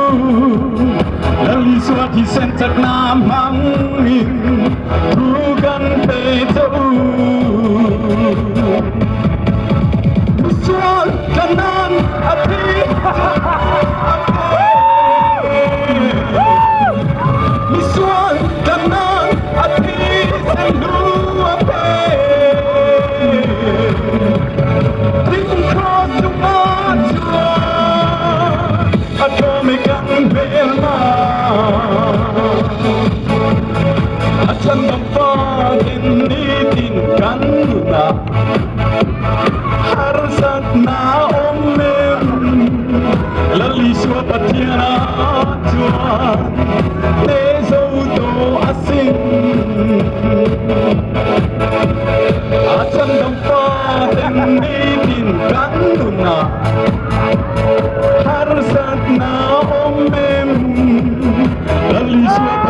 Lali suati sentak namangin bukan betul Musuh kanan hati Musuh kanan hati sendu ape Tingkau cuma Atau megang bela Acan dampak ini tingkan guna Harsat na omen Lali suapat tiana tuan Nezau do asing Acan dampak ini tingkan guna Harsat na omen Lali suapat